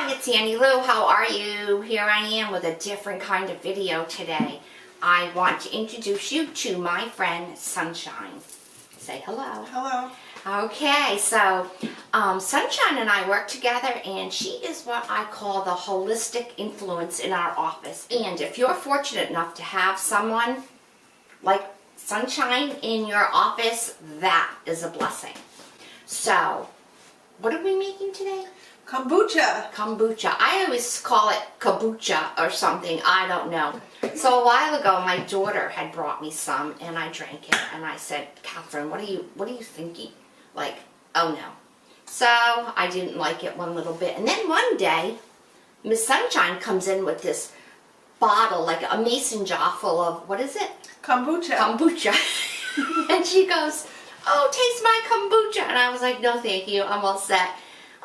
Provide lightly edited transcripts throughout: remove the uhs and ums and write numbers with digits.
Hi, it's Annie Lou. How are you? Here I am with a different kind of video today. I want to introduce you to my friend Sunshine. Say hello. Hello. Okay, so Sunshine and I work together, and she is what I call the holistic influence in our office. And if you're fortunate enough to have someone like Sunshine in your office, that is a blessing. So, what are we making today? Kombucha. Kombucha. I always call it kombucha or something. I don't know. So a while ago, my daughter had brought me some, and I drank it. And I said, Catherine, what are you thinking? Like, oh no. So I didn't like it one little bit. And then one day, Miss Sunshine comes in with this bottle, like a mason jar full of, what is it? Kombucha. Kombucha. And she goes, oh, taste my kombucha. And I was like, no, thank you. I'm all set.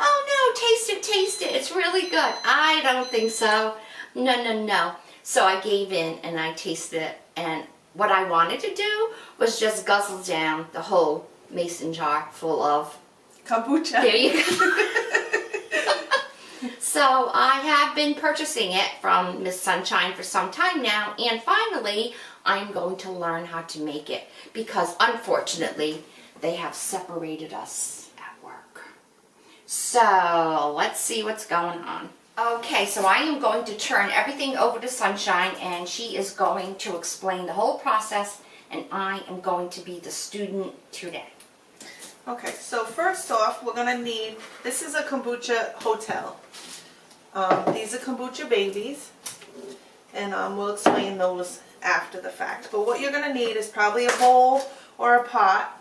Oh no, taste it, it's really good. I don't think so. No. So I gave in and I tasted it, and what I wanted to do was just guzzle down the whole mason jar full of Kombucha. There you go. So I have been purchasing it from Miss Sunshine for some time now, and finally I'm going to learn how to make it, because unfortunately they have separated us. So, let's see what's going on. Okay, so I am going to turn everything over to Sunshine, and she is going to explain the whole process, and I am going to be the student today. Okay, so first off, we're going to need, this is a kombucha hotel. These are kombucha babies, and we'll explain those after the fact. But what you're going to need is probably a bowl or a pot.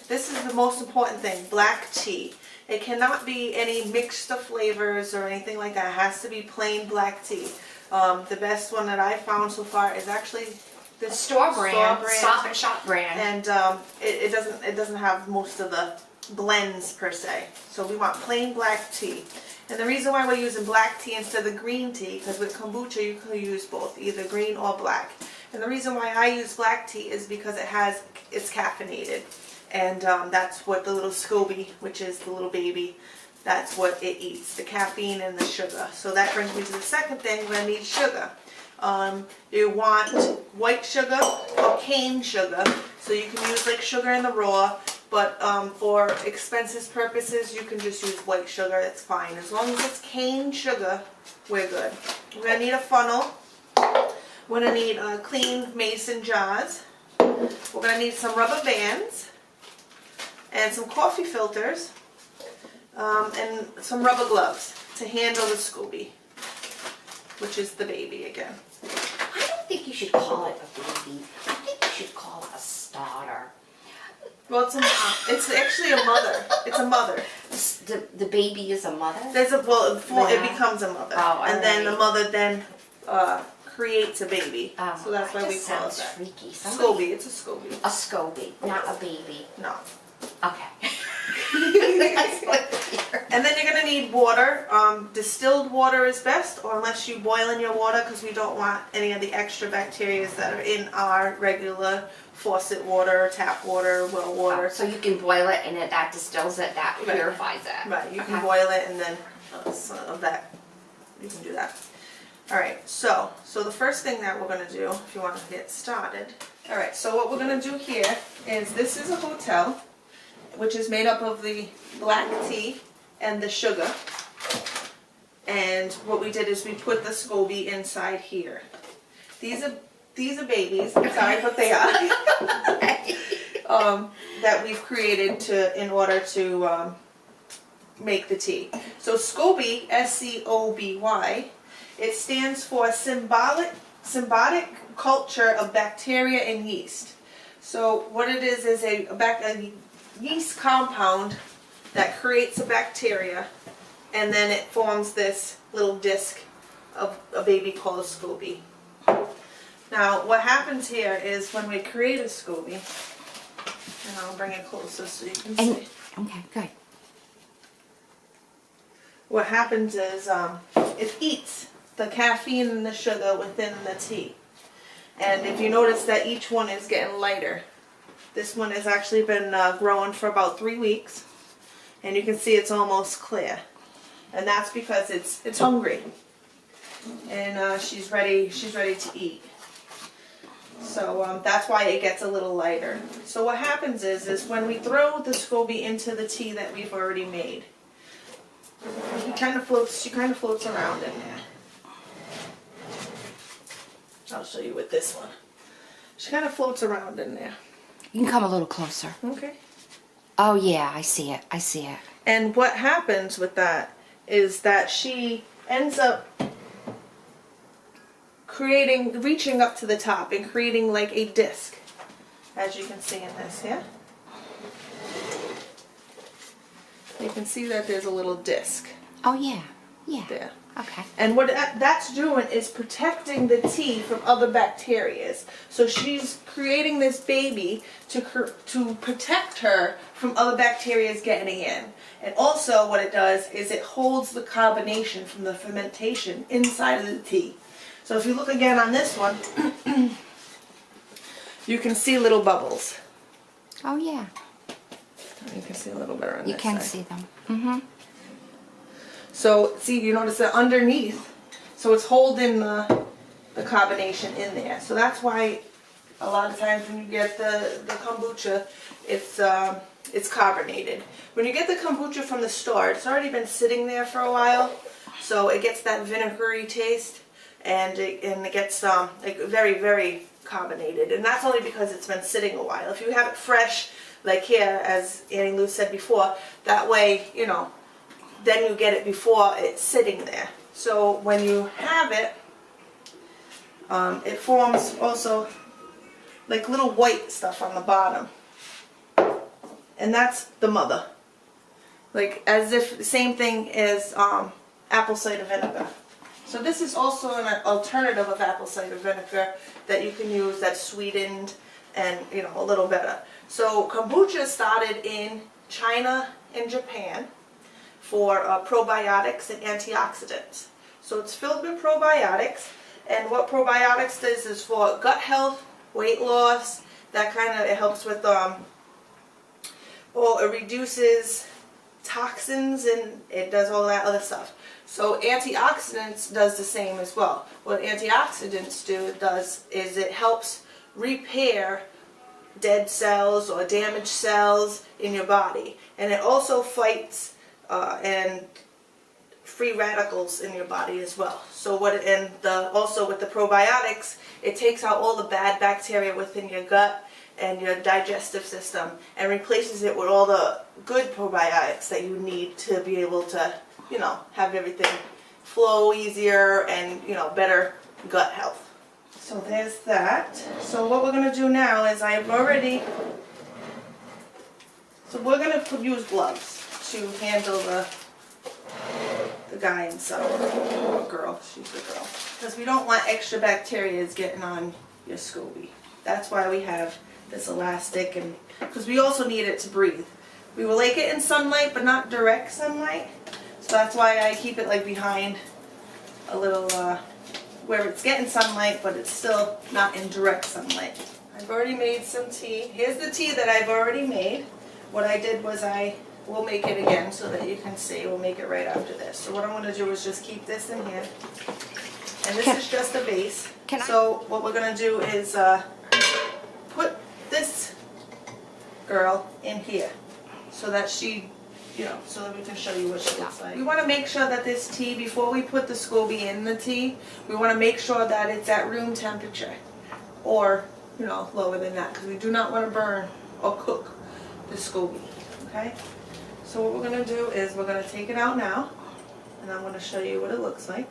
This is the most important thing, black tea. It cannot be any mixed of flavors or anything like that. It has to be plain black tea. The best one that I found so far is actually this store brand, Stop and Shop brand. And it doesn't have most of the blends per se. So we want plain black tea. And the reason why we're using black tea instead of green tea, because with kombucha you can use both, either green or black. And the reason why I use black tea is because it's caffeinated. And that's what the little SCOBY, which is the little baby, that's what it eats, the caffeine and the sugar. So that brings me to the second thing, we're going to need sugar. You want white sugar or cane sugar, so you can use like sugar in the raw, but for expenses purposes, you can just use white sugar, that's fine. As long as it's cane sugar, we're good. We're going to need a funnel. We're going to need clean mason jars. We're going to need some rubber bands. And some coffee filters, and some rubber gloves to handle the SCOBY, which is the baby again. I don't think you should call it a baby. I think you should call it a starter. Well, it's actually a mother. It's a mother. The baby is a mother? It becomes a mother. Oh, and then the mother then creates a baby. Oh, so that's why we call it that. Freaky. SCOBY. It's a SCOBY. A SCOBY, not a baby. No. Okay. And then you're going to need water. Distilled water is best, or unless you boil in your water, because we don't want any of the extra bacteria that are in our regular faucet water, tap water, well water. So you can boil it, and that distills it, that purifies it. Right, you can boil it, and then some of that, you can do that. Alright, so the first thing that we're going to do, if you want to get started. Alright, so what we're going to do here is, this is a hotel, which is made up of the black tea and the sugar. And what we did is we put the SCOBY inside here. These are babies, I'm sorry, but they are. That we've created in order to make the tea. So SCOBY, S-C-O-B-Y, it stands for symbiotic culture of bacteria and yeast. So what it is a yeast compound that creates a bacteria, and then it forms this little disc of a baby called a SCOBY. Now what happens here is when we create a SCOBY, and I'll bring it closer so you can see. Okay, good. What happens is it eats the caffeine and the sugar within the tea. And if you notice that each one is getting lighter. This one has actually been growing for about 3 weeks, and you can see it's almost clear. and that's because it's hungry, and she's ready to eat. So that's why it gets a little lighter. So what happens is when we throw the SCOBY into the tea that we've already made, she kind of floats around in there. I'll show you with this one. She kind of floats around in there. You can come a little closer. Okay. Oh yeah, I see it. I see it. And what happens with that is that she ends up reaching up to the top and creating like a disc, as you can see in this, yeah? You can see that there's a little disc. Oh yeah. Yeah. There. Okay. And what that's doing is protecting the tea from other bacteria. So she's creating this baby to protect her from other bacteria getting in. And also what it does is it holds the carbonation from the fermentation inside of the tea. So if you look again on this one, you can see little bubbles. Oh yeah. You can see a little better on You this can side. see them. Mm-hmm. So see, you notice that underneath, so it's holding the carbonation in there. So that's why a lot of times when you get the kombucha, it's carbonated. When you get the kombucha from the store, it's already been sitting there for a while, so it gets that vinegary taste, and it gets like very, very carbonated. And that's only because it's been sitting a while. If you have it fresh, like here, as Annie Lou said before, that way, you know, then you get it before it's sitting there. So when you have it, it forms also like little white stuff on the bottom. And that's the mother. Like as if the same thing as apple cider vinegar. So this is also an alternative of apple cider vinegar that you can use that's sweetened and, you know, a little better. So kombucha started in China and Japan for probiotics and antioxidants. So it's filled with probiotics, and what probiotics does is for gut health, weight loss, that kind of, it helps with, it reduces toxins, and it does all that other stuff. So antioxidants does the same as well. What antioxidants is it helps repair dead cells or damaged cells in your body, and it also fights and free radicals in your body as well. So also with the probiotics, it takes out all the bad bacteria within your gut and your digestive system and replaces it with all the good probiotics that you need to be able to, you know, have everything flow easier and, you know, better gut health. So there's that. So what we're going to do now is we're going to use gloves to handle the guy inside, or girl, she's a girl, because we don't want extra bacteria getting on your SCOBY. That's why we have this elastic, and because we also need it to breathe. We will like it in sunlight, but not direct sunlight, so that's why I keep it like behind a little where it's getting sunlight, but it's still not in direct sunlight. I've already made some tea. Here's the tea that I've already made. What I did was we'll make it again so that you can see. We'll make it right after this. So what I'm going to do is just keep this in here. And this is just a base. So what we're going to do is put this girl in here so that she, you know, so that we can show you what she looks like. We want to make sure that this tea, before we put the SCOBY in the tea, we want to make sure that it's at room temperature, or, you know, lower than that, because we do not want to burn or cook the SCOBY. Okay? So what we're going to do is we're going to take it out now, and I'm going to show you what it looks like.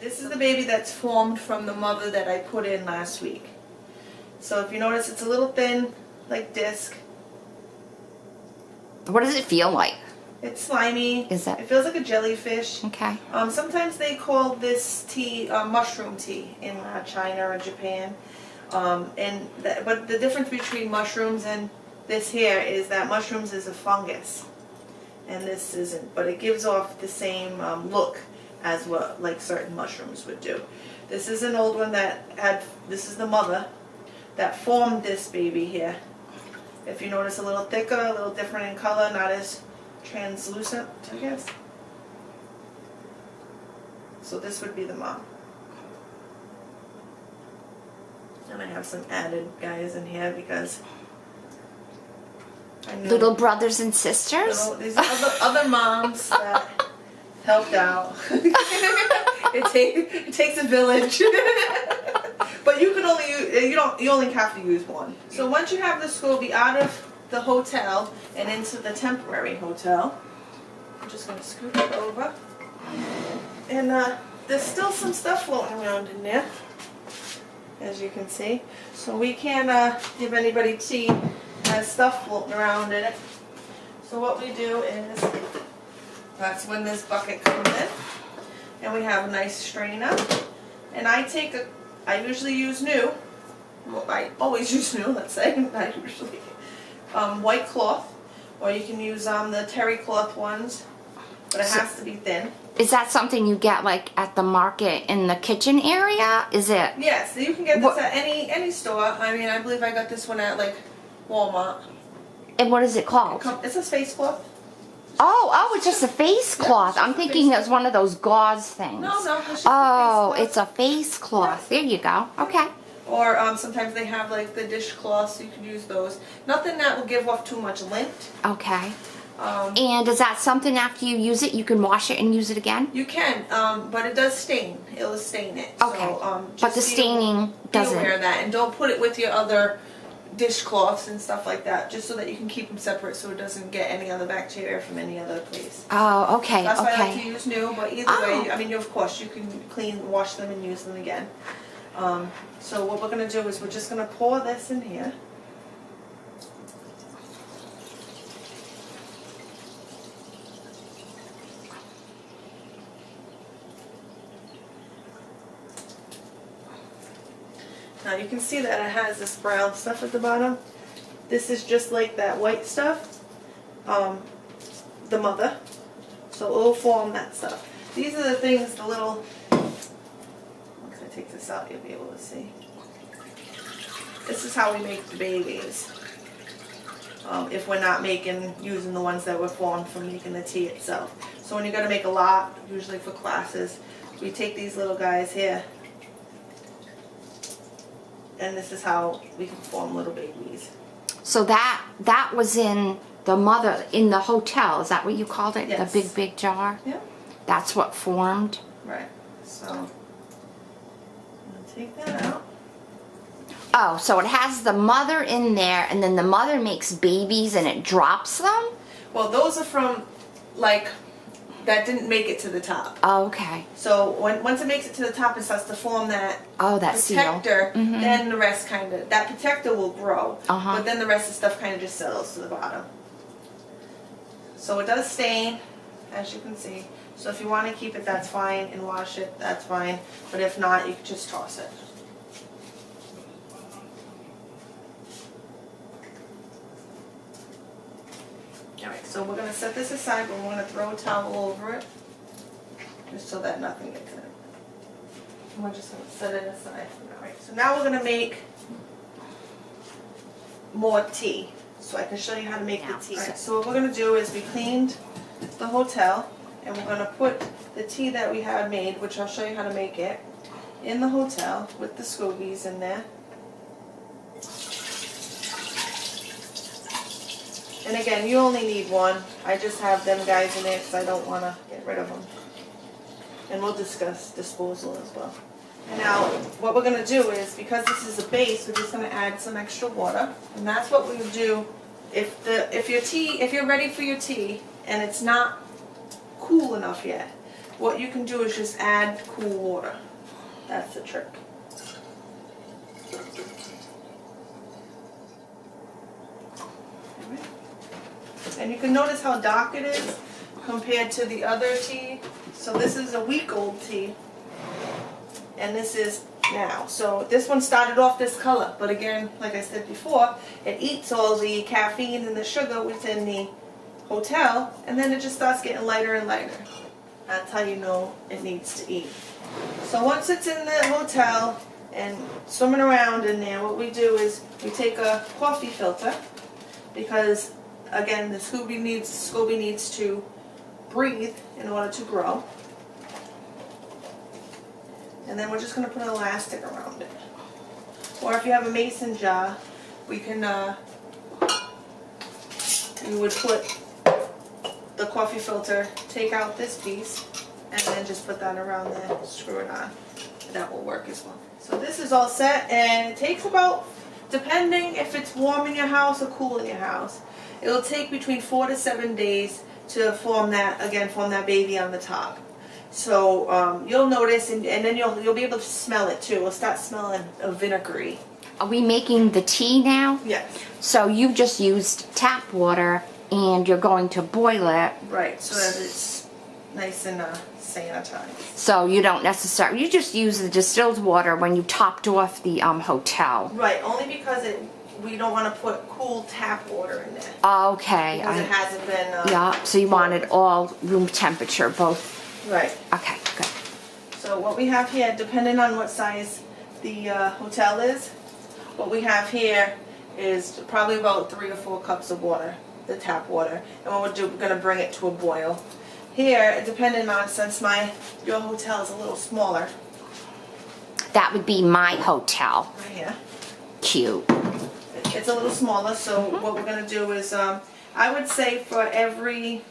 This is the baby that's formed from the mother that I put in last week. So if you notice, it's a little thin, like disc. What does it feel like? It's slimy. Is it? It feels like a jellyfish. Okay. Sometimes they call this tea mushroom tea in China or Japan. But the difference between mushrooms and this here is that mushrooms is a fungus, and this isn't. But it gives off the same look as what like certain mushrooms would do. This is an old one this is the mother that formed this baby here. If you notice, a little thicker, a little different in color, not as translucent, I guess. So this would be the mom. And I have some added guys in here because I know Little brothers and sisters? these are other moms that helped out. It takes a village. But you can only use, you only have to use one. So once you have the SCOBY out of the hotel and into the temporary hotel, I'm just going to scoop it over. And there's still some stuff floating around in there, as you can see. So we can't give anybody tea that has stuff floating around in it. So what we do is, that's when this bucket comes in. And we have a nice strainer. And I usually use new. Well, I always use new, let's say. Not usually. White cloth. Or you can use the terry cloth ones. But it has to be thin. Is that something you get like at the market in the kitchen area? Is it? Yes, you can get this at any store. I mean, I believe I got this one at like Walmart. And what is it called? It's a face cloth. Oh, it's just a face cloth. Yeah, I'm thinking it was one of those gauze things. No, it's just Oh, a face cloth. it's a face cloth. There you go. Okay. Or sometimes they have like the dishcloths, so you can use those. Nothing that will give off too much lint. Okay. And is that something after you use it, you can wash it and use it again? You can, but it does stain. It'll stain it. Okay. So, But the staining doesn't. Be aware of that, and don't put it with your other dishcloths and stuff like that, just so that you can keep them separate, so it doesn't get any other bacteria from any other place. Oh, okay, That's why I like to okay. use new, but either way, I mean, of course, you can wash them and use them again. So what we're going to do is we're just going to pour this in here. Now you can see that it has this brown stuff at the bottom. This is just like that white stuff, the mother. So it'll form that stuff. These are the things, the little, once I take this out you'll be able to see. This is how we make the babies. If we're not using the ones that were formed from making the tea itself. So when you're going to make a lot, usually for classes, we take these little guys here. And this is how we can form little babies. So that was in the mother, in the hotel, is that what you called it? Yes. The big jar? Yeah. That's what formed? Right. So, I'm going to take that out. Oh, so it has the mother in there, and then the mother makes babies and it drops them? Well, those are from, like, that didn't make it to the top. Oh, okay. So, once it makes it to the top and starts to form that seal. protector, then the rest kind of, that protector will grow. Uh-huh. But then the rest of the stuff kind of just settles to the bottom. So it does stain, as you can see. So if you want to keep it, that's fine, and wash it, that's fine. But if not, you can just toss it. Alright, so we're going to set this aside, but we're going to throw a towel over it, just so that nothing gets in it. And we're just going to set it aside for now. Right, so now we're going to make more tea, so I can show you how to make the tea. Right, so what we're going to do is we cleaned the hotel, and we're going to put the tea that we had made, which I'll show you how to make it, in the hotel with the SCOBYs in there. And again, you only need one. I just have them guys in there because I don't want to get rid of them. And we'll discuss disposal as well. And now, what we're going to do is, because this is a base, we're just going to add some extra water. And that's what we would do if you're ready for your tea and it's not cool enough yet. What you can do is just add cool water. That's the trick. And you can notice how dark it is compared to the other tea. So this is a week-old tea, and this is now. So this one started off this color, but again, like I said before, it eats all the caffeine and the sugar within the hotel, and then it just starts getting lighter and lighter. That's how you know it needs to eat. So once it's in the hotel and swimming around in there, what we do is we take a coffee filter, because again, the SCOBY needs to breathe in order to grow. And then we're just going to put an elastic around it. Or if you have a mason jar, we can, you would put the coffee filter, take out this piece, and then just put that around there, screw it on. That will work as well. So this is all set, and it takes about, depending if it's warm in your house or cool in your house, it will take between 4 to 7 days to form that baby on the top. So you'll notice, and then you'll be able to smell it too. It'll start smelling of vinegary. Are we making the tea now? Yes. So you just used tap water and you're going to boil it. Right, so that it's nice and sanitized. So you don't necessarily, you just use the distilled water when you topped off the hotel. Right, only because we don't want to put cool tap water in there. Okay. Because it hasn't been... yeah, so you want it all room temperature, both. Right. Okay, good. So what we have here, depending on what size the hotel is, what we have here is probably about 3 or 4 cups of water, the tap water. And what we'll do, we're going to bring it to a boil. Here, depending on, since your hotel is a little smaller. That would be my hotel. Right here. Cute. It's a little smaller, so what we're going to do is, I would say for every,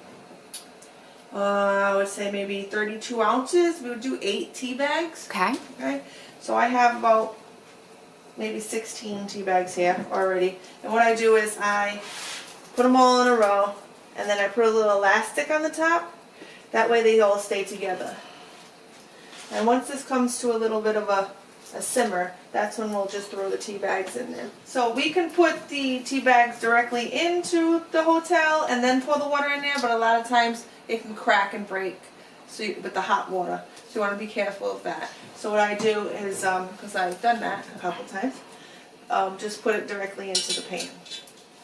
I would say maybe 32 ounces, we would do 8 tea bags. Okay. Okay, so I have about maybe 16 tea bags here already. And what I do is I put them all in a row, and then I put a little elastic on the top. That way they all stay together. And once this comes to a little bit of a simmer, that's when we'll just throw the tea bags in there. So we can put the tea bags directly into the hotel and then pour the water in there, but a lot of times it can crack and break with the hot water. So you want to be careful of that. So what I do is, because I've done that a couple times, just put it directly into the pan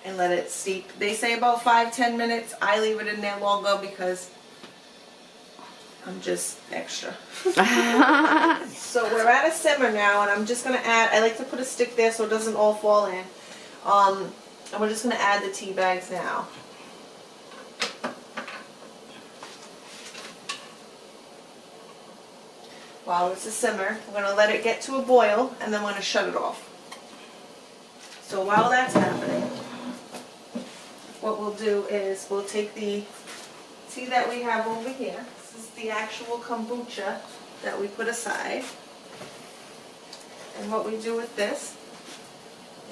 and let it steep. They say about 5-10 minutes. I leave it in there longer because I'm just extra. So we're at a simmer now, and I'm just going to add, I like to put a stick there so it doesn't all fall in. And we're just going to add the tea bags now. While it's a simmer, we're going to let it get to a boil, and then we're going to shut it off. So while that's happening, what we'll do is we'll take the tea that we have over here. This is the actual kombucha that we put aside. And what we do with this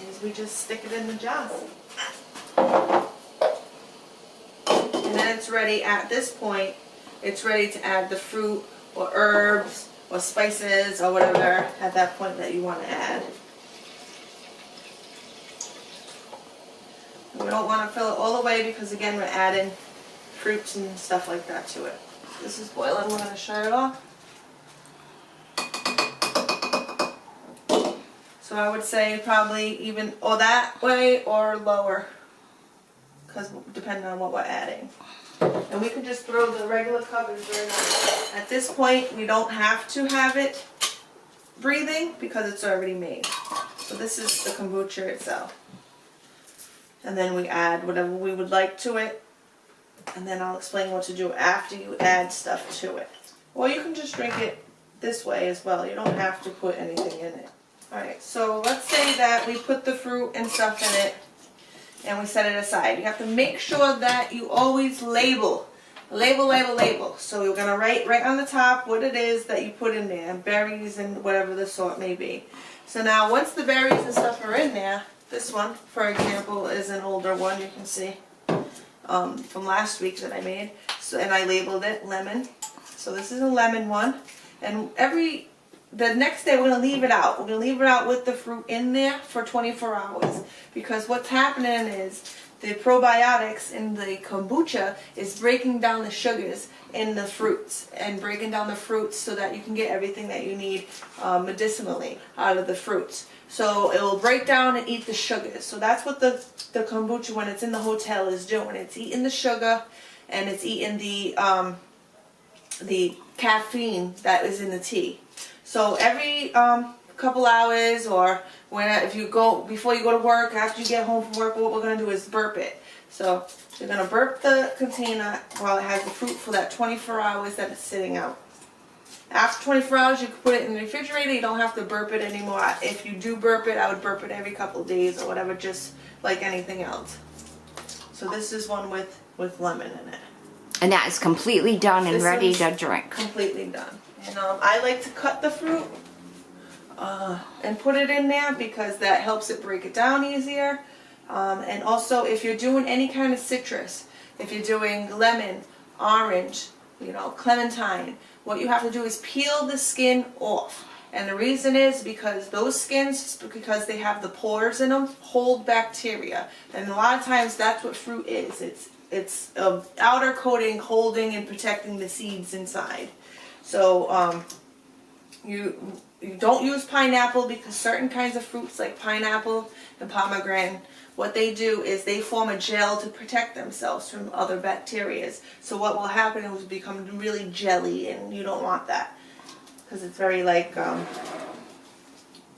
is we just stick it in the jar. And then it's ready. At this point, it's ready to add the fruit or herbs or spices or whatever at that point that you want to add. We don't want to fill it all the way because, again, we're adding fruits and stuff like that to it. This is boiling. We're going to shut it off. So I would say probably even or that way or lower, because depending on what we're adding. And we can just throw the regular covers right on. At this point, we don't have to have it breathing because it's already made. So this is the kombucha itself. And then we add whatever we would like to it. And then I'll explain what to do after you add stuff to it. Or you can just drink it this way as well. You don't have to put anything in it. Alright, so let's say that we put the fruit and stuff in it and we set it aside. You have to make sure that you always label. Label. So you're going to write right on the top what it is that you put in there. Berries and whatever the sort may be. So now once the berries and stuff are in there, this one, for example, is an older one, you can see, from last week that I made. So, and I labeled it lemon. So this is a lemon one. And the next day we're going to leave it out. We're going to leave it out with the fruit in there for 24 hours. Because what's happening is the probiotics in the kombucha is breaking down the sugars in the fruits. And breaking down the fruits so that you can get everything that you need medicinally out of the fruits. So it will break down and eat the sugars. So that's what the kombucha, when it's in the hotel, is doing. It's eating the sugar and it's eating the caffeine that is in the tea. So every couple hours, or before you go to work, after you get home from work, what we're going to do is burp it. So you're going to burp the container while it has the fruit for that 24 hours that it's sitting out. After 24 hours, you can put it in the refrigerator. You don't have to burp it anymore. If you do burp it, I would burp it every couple of days or whatever, just like anything else. So this is one with lemon in it. And that is completely done and This ready one's to drink. Completely done. And I like to cut the fruit and put it in there because that helps it break it down easier. And also, if you're doing any kind of citrus, if you're doing lemon, orange, clementine, what you have to do is peel the skin off. And the reason is because those skins, because they have the pores in them, hold bacteria. And a lot of times that's what fruit is. It's an outer coating holding and protecting the seeds inside. So you don't use pineapple because certain kinds of fruits like pineapple and pomegranate, what they do is they form a gel to protect themselves from other bacteria. So what will happen is become really jelly, and you don't want that because it's very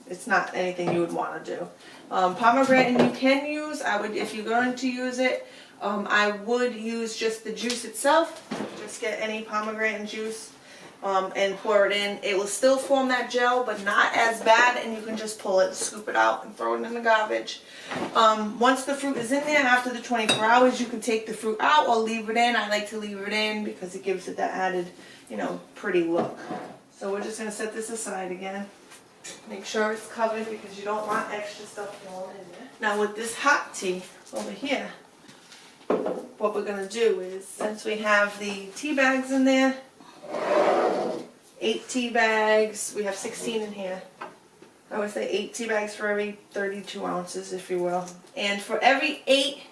it's not anything you would want to do. Pomegranate you can use. If you're going to use it, I would use just the juice itself. Just get any pomegranate juice and pour it in. It will still form that gel, but not as bad, and you can just pull it, scoop it out, and throw it in the garbage. Once the fruit is in there, after the 24 hours, you can take the fruit out or leave it in. I like to leave it in because it gives it that added, pretty look. So we're just going to set this aside again. Make sure it's covered because you don't want extra stuff going in there. Now with this hot tea over here, what we're going to do is, since we have the tea bags in there, 8 tea bags, we have 16 in here. I would say 8 tea bags for every 32 ounces, if you will. And for every 8,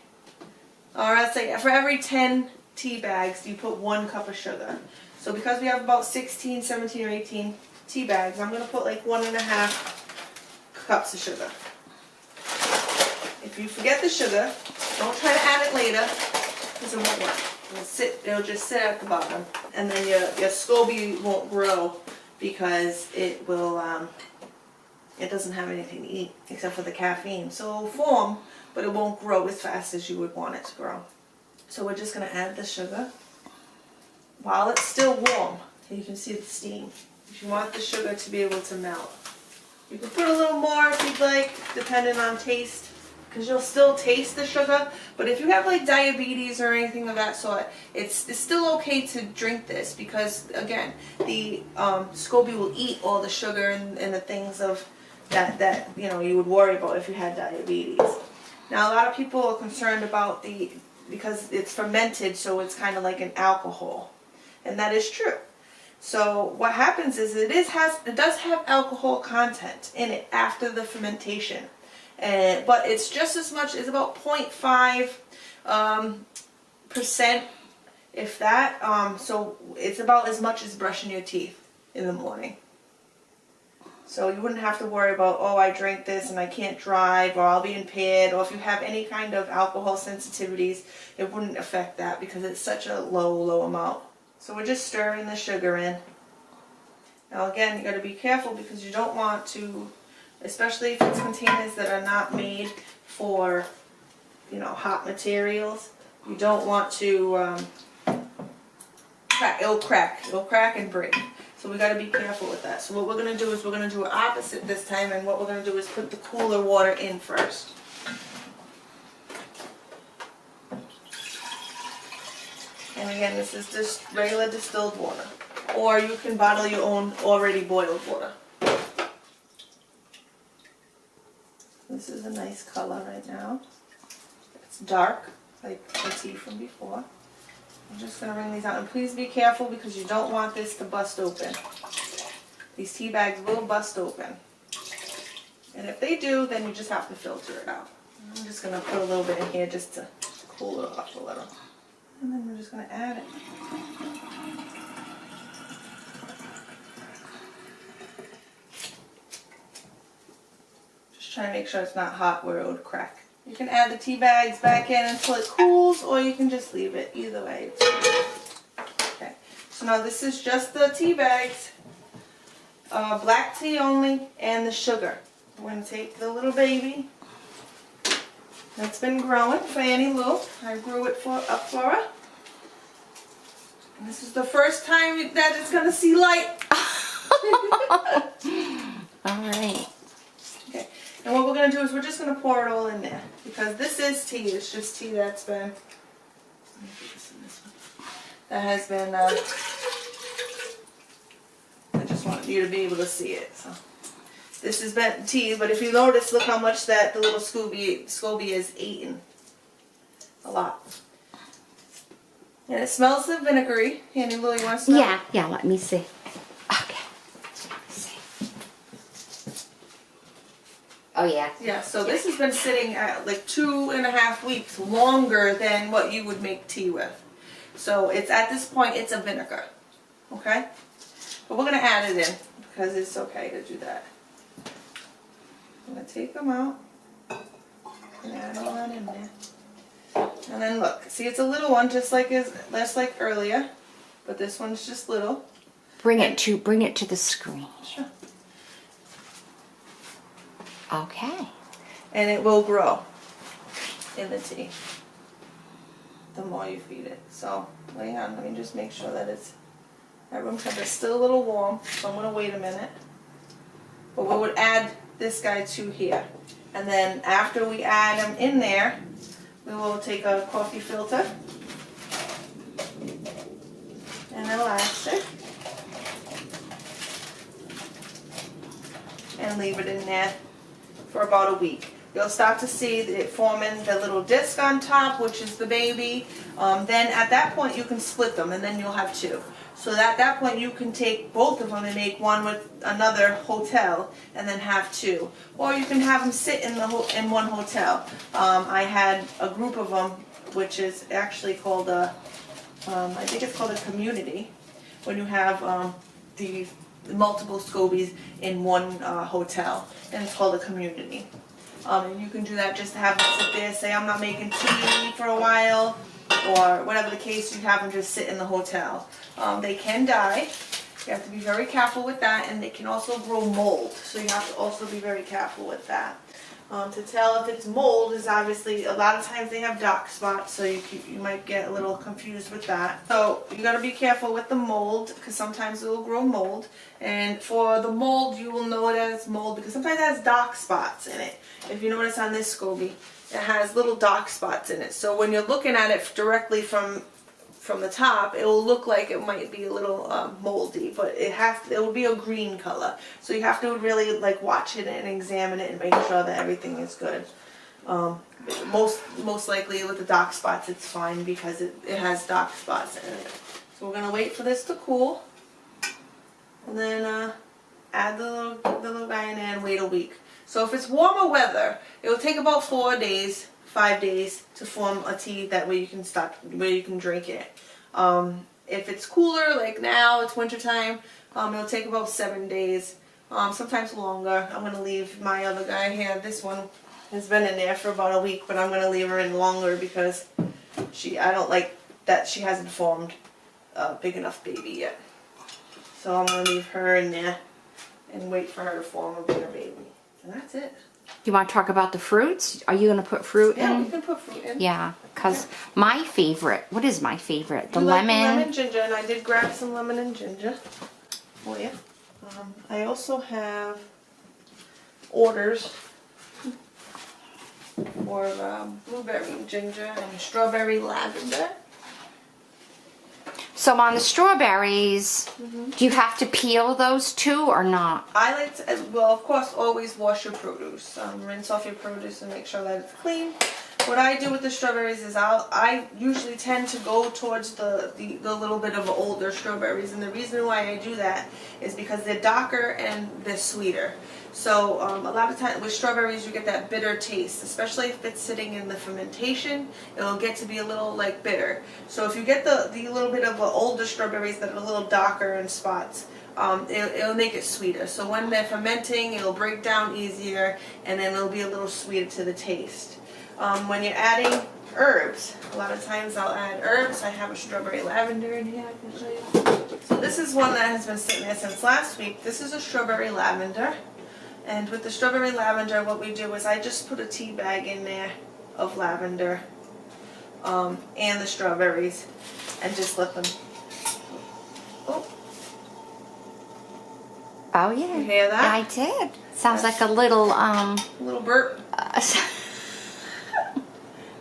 or I'd say for every 10 tea bags, you put 1 cup of sugar. So because we have about 16, 17, or 18 tea bags, I'm going to put like 1.5 cups of sugar. If you forget the sugar, don't try to add it later because it won't work. It'll just sit at the bottom, and then your SCOBY won't grow because it doesn't have anything to eat except for the caffeine. So it'll form, but it won't grow as fast as you would want it to grow. So we're just going to add the sugar while it's still warm. You can see the steam. You want the sugar to be able to melt. You can put a little more if you'd like, depending on taste, because you'll still taste the sugar. But if you have like diabetes or anything of that sort, it's still okay to drink this because, again, the SCOBY will eat all the sugar and the things of that you would worry about if you had diabetes. Now a lot of people are concerned about because it's fermented, so it's kind of like an alcohol, and that is true. So what happens is it does have alcohol content in it after the fermentation. But it's just as much, it's about 0.5%, if that. So it's about as much as brushing your teeth in the morning. So you wouldn't have to worry about, oh, I drank this and I can't drive, or I'll be impaired, or if you have any kind of alcohol sensitivities, it wouldn't affect that because it's such a low amount. So we're just stirring the sugar in. Now again, you got to be careful because you don't want to, especially if it's containers that are not made for, hot materials. You don't want to crack. It'll crack and break. So we got to be careful with that. So what we're going to do is we're going to do it opposite this time, and what we're going to do is put the cooler water in first. And again, this is just regular distilled water. Or you can bottle your own already boiled water. This is a nice color right now. It's dark, like the tea from before. I'm just going to wring these out. And please be careful because you don't want this to bust open. These tea bags will bust open. And if they do, then you just have to filter it out. I'm just going to put a little bit in here just to cool it off a little. And then we're just going to add it. Just try to make sure it's not hot where it would crack. You can add the tea bags back in until it cools, or you can just leave it. Either way. Okay. So now this is just the tea bags, black tea only, and the sugar. We're going to take the little baby, That's been growing for Annie Lou. I grew it up for her. And this is the first time that it's going to see light. All right. Okay. And what we're going to do is we're just going to pour it all in there. Because this is tea. It's just tea that's been... Let me put this in this one. That has been... I just wanted you to be able to see it. So this is bent tea, but if you notice, look how much that the little Scoby is eating. A lot. And it smells of vinegary. Annie Lou, you want to smell? Yeah, let me see. Okay. Let me see. Oh, yeah. Yeah, so this has been sitting at like 2.5 weeks longer than what you would make tea with. So it's at this point, it's a vinegar. Okay? But we're going to add it in because it's okay to do that. I'm going to take them out and add all that in there. And then look, see, it's a little one just like earlier, but this one's just little. Bring it to the screen. Sure. Okay. And it will grow in the tea the more you feed it. So hang on, let me just make sure that that room temperature is still a little warm, so I'm going to wait a minute. But we would add this guy to here. And then after we add him in there, we will take a coffee filter and elastic and leave it in there for about a week. You'll start to see it forming the little disc on top, which is the baby. Then at that point you can split them and then you'll have two. So at that point you can take both of them and make one with another hotel and then have two. Or you can have them sit in one hotel. I had a group of them, which is actually called I think it's called a community, when you have the multiple scobies in one hotel, and it's called a community. And you can do that just to have them sit there, say I'm not making tea for a while, or whatever the case, you have them just sit in the hotel. They can die. You have to be very careful with that, and they can also grow mold, so you have to also be very careful with that. To tell if it's mold is obviously, a lot of times they have dark spots, so you might get a little confused with that. So you got to be careful with the mold, because sometimes it will grow mold. And for the mold, you will know it as mold because sometimes it has dark spots in it. If you notice on this SCOBY, it has little dark spots in it. So when you're looking at it directly from the top, it will look like it might be a little moldy, but it will be a green color. So you have to really watch it and examine it and make sure that everything is good. Most likely with the dark spots it's fine because it has dark spots in it. So we're gonna wait for this to cool, and then add the little guy in there and wait a week. So if it's warmer weather, it will take about 4 days. 5 days to form a tea that way you can drink it. If it's cooler, like now, it's winter time, it'll take about 7 days, sometimes longer. I'm going to leave my other guy here. This one has been in there for about a week, but I'm going to leave her in longer because I don't like that she hasn't formed a big enough baby yet. So I'm going to leave her in there and wait for her to form a bigger baby. And that's it. You want to talk about the fruits? Are you going to put fruit in? Yeah, we can put fruit in. Yeah, because my favorite, what is my favorite? The You lemon. like the lemon ginger, and I did grab some lemon and ginger for you. I also have orders for blueberry ginger and strawberry lavender. So on the strawberries, do you have to peel those too or not? I like to, well, of course, always wash your produce. Rinse off your produce and make sure that it's clean. What I do with the strawberries is I usually tend to go towards the little bit of older strawberries, and the reason why I do that is because they're darker and they're sweeter. So a lot of times with strawberries you get that bitter taste, especially if it's sitting in the fermentation. It'll get to be a little bitter. So if you get the little bit of older strawberries that are a little darker in spots, it'll make it sweeter. So when they're fermenting, it'll break down easier, and then it'll be a little sweeter to the taste. When you're adding herbs, a lot of times I'll add herbs. I have a strawberry lavender in here, I can show you. So this is one that has been sitting there since last week. This is a strawberry lavender. And with the strawberry lavender, what we do is I just put a tea bag in there of lavender and the strawberries, and just let them. Oh, Oh yeah. you hear that? I did. Sounds like a little A little burp.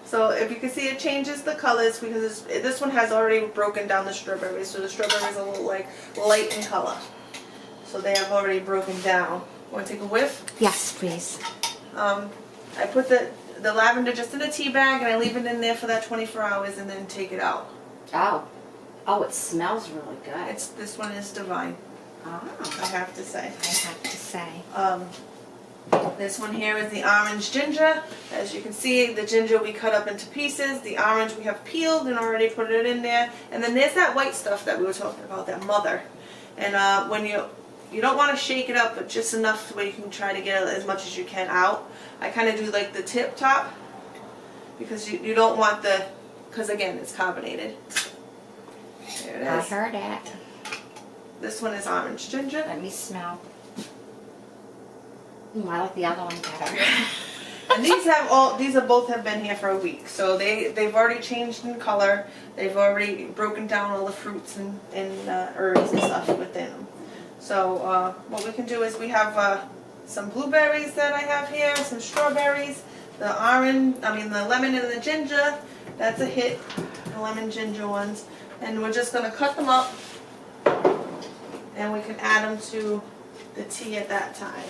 So if you can see, it changes the colors because this one has already broken down the strawberries. So the strawberries are a little like light in color. So they have already broken down. Want to take a whiff? Yes, please. I put the lavender just in a tea bag and I leave it in there for that 24 hours and then take it out. Oh. Oh, it smells really good. This one is divine, Oh. I have to say. I have to say. This one here is the orange ginger. As you can see, the ginger we cut up into pieces. The orange we have peeled and already put it in there. And then there's that white stuff that we were talking about, that mother. And when you don't want to shake it up, but just enough where you can try to get as much as you can out. I kind of do like the tip top because you don't want because again, it's carbonated. There it is. I heard it. This one is orange ginger. Let me smell. I like the other one better. And these both have been here for a week, so they've already changed in color. They've already broken down all the fruits and herbs and stuff within them. So what we can do is we have some blueberries that I have here, some strawberries, the lemon and the ginger. That's a hit, the lemon ginger ones. And we're just gonna cut them up, and we can add them to the tea at that time.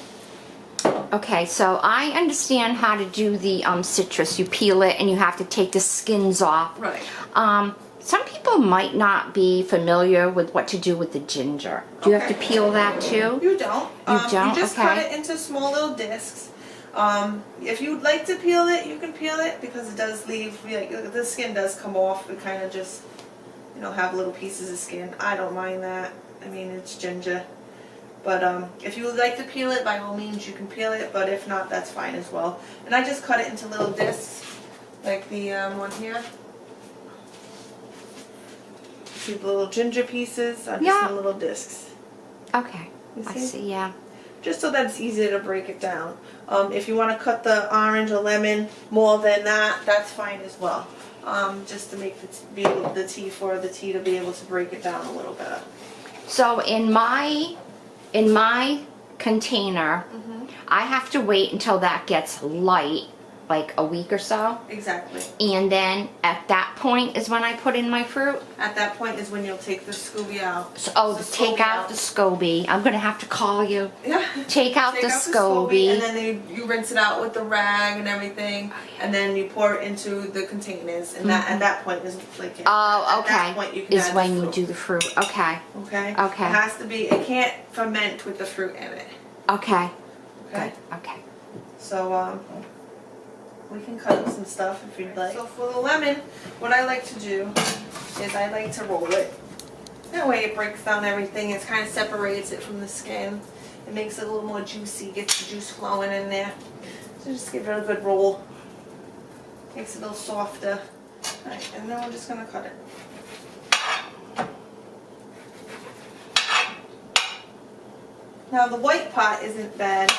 Okay, so I understand how to do the citrus. You peel it and you have to take the skins off. Right. Some people might not be familiar with what to do with the ginger. Do you have to peel that too? You don't. You don't? You just Okay. cut it into small little discs. If you'd like to peel it, you can peel it because it does leave, the skin does come off. We kind of just, have little pieces of skin. I don't mind that. I mean, it's ginger. But if you would like to peel it, by all means you can peel it, but if not, that's fine as well. And I just cut it into little discs, like the one here. See the little ginger pieces are just in little discs. Okay. You I see? see, yeah. Just so that it's easier to break it down. If you want to cut the orange or lemon more than that, that's fine as well. Just to make the tea to be able to break it down a little better. So in my container, I have to wait until that gets light, like a week or so. Exactly. And then at that point is when I put in my fruit. At that point is when you'll take the SCOBY out. So, take out the SCOBY. I'm going to have to call you. Yeah. Take out the SCOBY. And then you rinse it out with the rag and everything. And then you pour it into the containers. And that at that point is like Oh, okay. At that point you can is add when the you fruit. do the fruit. Okay. Okay? Okay. It has to be, it can't ferment with the fruit in it. Okay. Okay? Good. Okay. So, we can cut up some stuff if you'd like. So for the lemon, what I like to do is I like to roll it. That way it breaks down everything. It kind of separates it from the skin. It makes it a little more juicy, gets the juice flowing in there. So just give it a good roll. Makes it a little softer. Alright, and then we're just going to cut it. Now the white part isn't bad.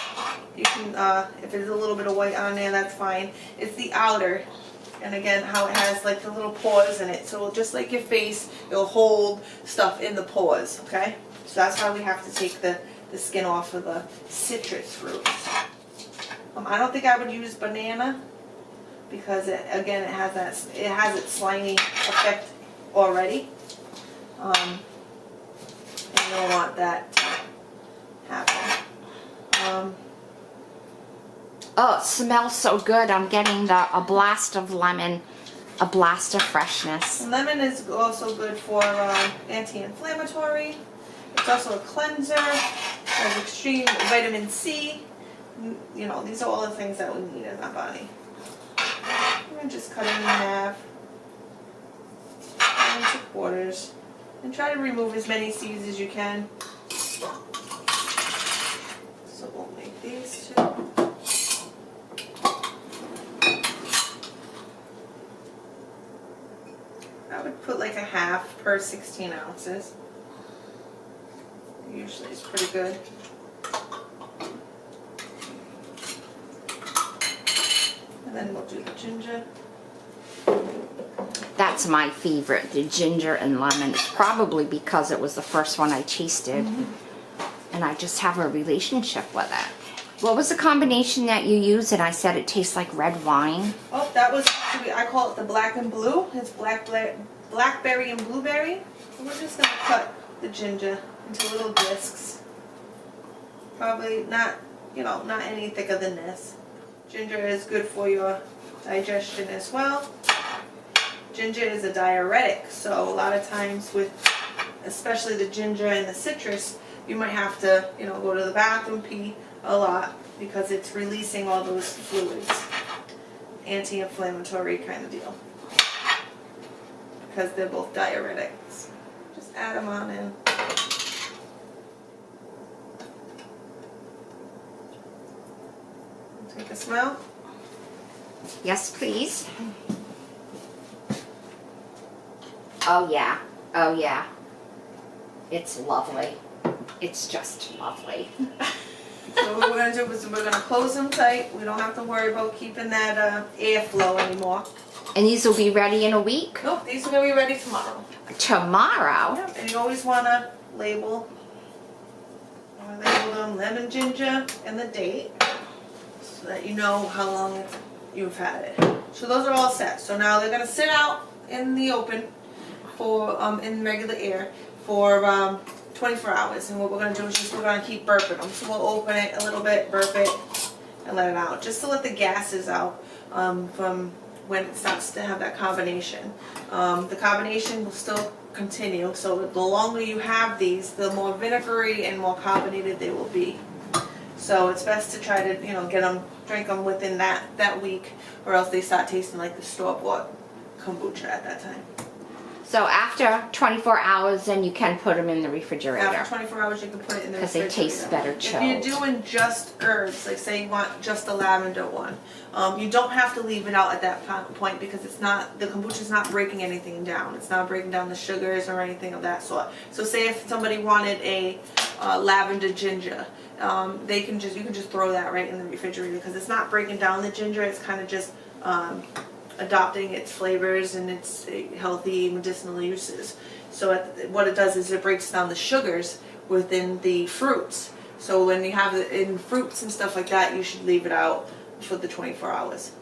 You can, if there's a little bit of white on there, that's fine. It's the outer, and again, how it has like the little pores in it. So just like your face, it'll hold stuff in the pores, okay? So that's why we have to take the skin off of the citrus fruits. I don't think I would use banana because it has its slimy effect already. And you don't want that to happen. Oh, it smells so good. I'm getting a blast of lemon, a blast of freshness. Lemon is also good for anti-inflammatory. It's also a cleanser. Has extreme vitamin C. These are all the things that we need in our body. I'm going to just cut it in half, into quarters, and try to remove as many seeds as you can. So we'll make these two. I would put like a half per 16 ounces. Usually it's pretty good. And then we'll do the ginger. That's my favorite, the ginger and lemon. Probably because it was the first one I tasted. And I just have a relationship with it. What was the combination that you used? And I said it tastes like red wine. Oh, that was, I call it the black and blue. It's blackberry and blueberry. So we're just going to cut the ginger into little discs. Probably not, not any thicker than this. Ginger is good for your digestion as well. Ginger is a diuretic, so a lot of times with, especially the ginger and the citrus, you might have to, go to the bathroom, pee a lot because it's releasing all those fluids. Anti-inflammatory kind of deal. Because they're both diuretics. Just add them on in. Take a smell. Yes, please. Oh yeah, oh yeah. It's lovely. It's just lovely. So what we're going to do is we're going to close them tight. We don't have to worry about keeping that airflow anymore. And these will be ready in a week? Nope, these are going to be ready tomorrow. Tomorrow? Yep, and you always want to label. I label them lemon, ginger, and the date so that you know how long you've had it. So those are all set. So now they're going to sit out in the open for in regular air for 24 hours. And what we're going to do is just we're going to keep burping them. So we'll open it a little bit, burp it, and let it out. Just to let the gases out from when it starts to have that carbonation. The carbonation will still continue. So the longer you have these, the more vinegary and more carbonated they will be. So it's best to try to, get them, drink them within that week, or else they start tasting like the store-bought kombucha at that time. So after 24 hours, then you can put them in the refrigerator. After 24 hours, you can put it in the refrigerator. Because they taste better chilled. If you're doing just herbs, like say you want just a lavender one, you don't have to leave it out at that point because it's not, the kombucha's not breaking anything down. It's not breaking down the sugars or anything of that sort. So say if somebody wanted a lavender ginger, you can just throw that right in the refrigerator because it's not breaking down the ginger. It's kind of just adopting its flavors and its healthy medicinal uses. So what it does is it breaks down the sugars within the fruits. So when you have it in fruits and stuff like that, you should leave it out for the 24 hours.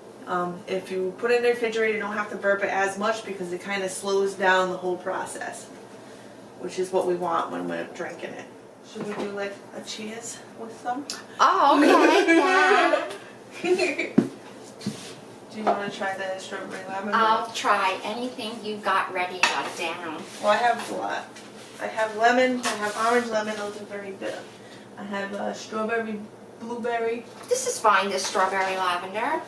If you put it in the refrigerator, you don't have to burp it as much because it kind of slows down the whole process, which is what we want when we're drinking it. Should we do like a cheers with some? Oh, okay. Do you want to try the strawberry lemon? I'll try anything you got ready down. Well, I have a lot. I have lemon, I have orange lemon, those are very bitter. I have strawberry, blueberry. This is fine, this strawberry lavender.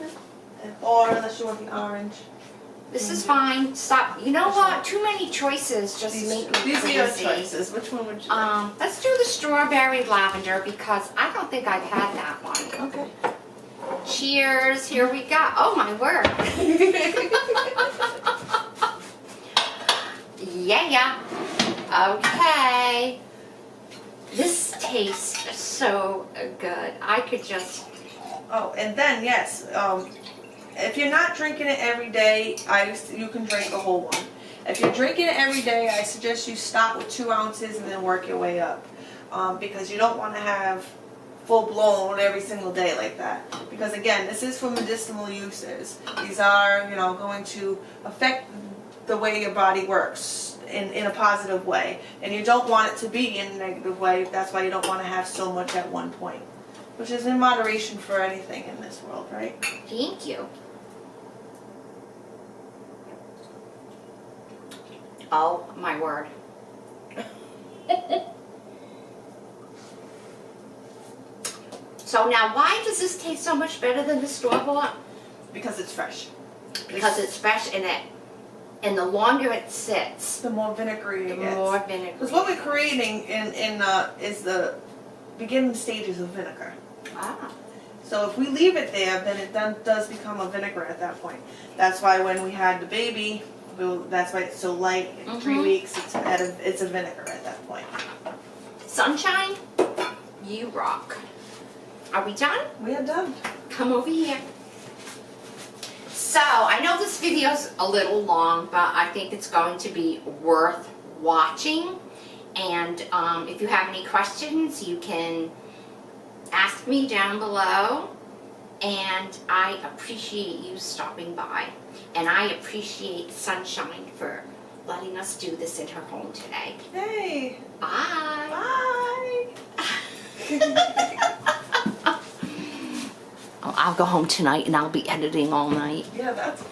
Or unless you want the orange. This is fine. Stop. You know what? Too many choices just make me These crazy. are your choices. Which one would you like? Let's do the strawberry lavender because I don't think I've had that one. Okay. Cheers. Here we go. Oh my word. Yeah. Okay. This tastes so good. I could just... Oh, and then yes, if you're not drinking it every day, you can drink a whole one. If you're drinking it every day, I suggest you start with 2 ounces and then work your way up, because you don't want to have full blown every single day like that. Because again, this is for medicinal uses. These are, going to affect the way your body works in a positive way, and you don't want it to be in a negative way. That's why you don't want to have so much at one point. Which is in moderation for anything in this world, right? Thank you. Oh my word. So now why does this taste so much better than the store-bought? Because it's fresh. Because it's fresh in it. And the longer it sits, The more vinegary the it gets. more vinegar. Because what we're creating is the beginning stages of vinegar. Ah. So if we leave it there, then it does become a vinegar at that point. That's why when we had the baby, that's why it's so light. In 3 weeks, it's a vinegar at that point. Sunshine, you rock. Are we done? We are done. Come over here. So, I know this video's a little long, but I think it's going to be worth watching. And if you have any questions, you can ask me down below. And I appreciate you stopping by. And I appreciate Sunshine for letting us do this in her home today. Hey. Bye. Bye. I'll go home tonight and I'll be editing all night. Yeah, that's